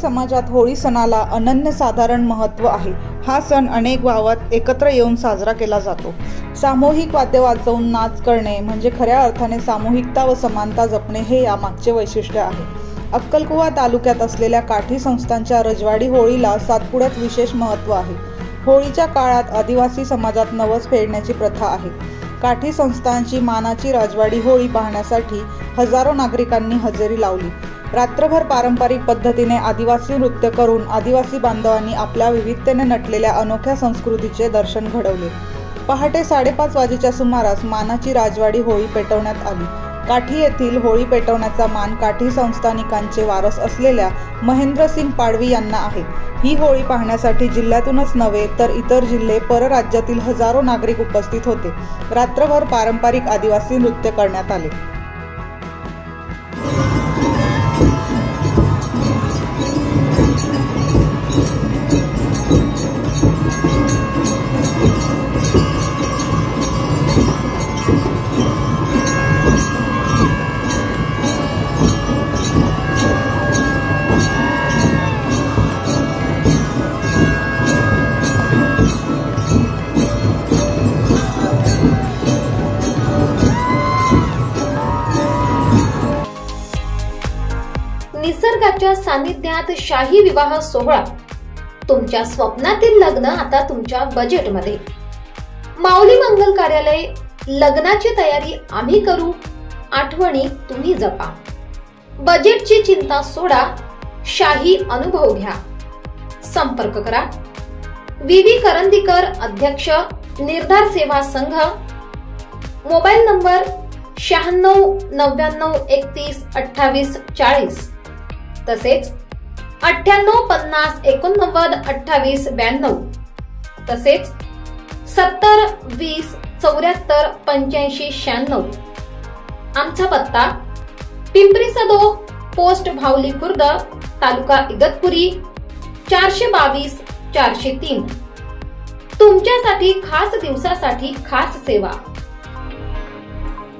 समाजात होळी सणाला अनन्यसाधारण महत्त्व आहे। हा सण अनेक गावात एकत्र येऊन साजरा केला जातो। सामूहिक वाद्य वाजवून नाच करणे म्हणजे खऱ्या अर्थाने सामूहिकता व समानता जपणे हे यामागचे वैशिष्ट्य आहे। अक्कलकुवा तालुक्यात असलेल्या काठी संस्थानच्या रजवाडी होळीला सातपुड्यात विशेष महत्त्व आहे। होळीच्या काळात आदिवासी समाजात नवस फेडण्याची प्रथा आहे। काठी संस्थानची मानाची राजवाडी होळी पाहण्यासाठी हजारो नागरिकांनी हजेरी लावली। रात्रभर पारंपरिक पद्धतीने आदिवासी नृत्य करून आदिवासी बांधवांनी आपल्या विविधतेने नटलेल्या अनोख्या संस्कृतीचे दर्शन घडवले। पहाटे 5:30 वाजेच्या सुमारास मानाची राजवाडी होळी पेटवण्यात आली। काठी येथील होळी पेटवण्याचा मान काठी संस्थानिकांचे वारस असलेल्या महेंद्रसिंग पाडवी यांना आहे। ही होळी पाहण्यासाठी जिल्ह्यातूनच नव्हे तर इतर जिल्हे परराज्यातील हजारो नागरिक उपस्थित होते। रात्रभर पारंपरिक आदिवासी नृत्य करण्यात आले। निसर्गाच्या सानिध्यात शाही विवाह सोहळा, तुमच्या स्वप्नातील लग्न आता तुमच्या बजेटमध्ये। माऊली मंगल कार्यालय, लग्नाची तयारी आम्ही करू, आठवणी तुम्ही जपा। बजेटची चिंता सोडा, शाही अनुभव घ्या। संपर्क करा व्ही करंदीकर, अध्यक्ष, निर्धार सेवा संघ, मोबाईल नंबर 9699312840, तसेच 9850892892, तसेच 7020748596। आमचा पत्ता पिंपरी सदो, पोस्ट भावली खुर्द, तालुका इगतपुरी, 422 403। तुमच्यासाठी खास दिवसासाठी खास सेवा।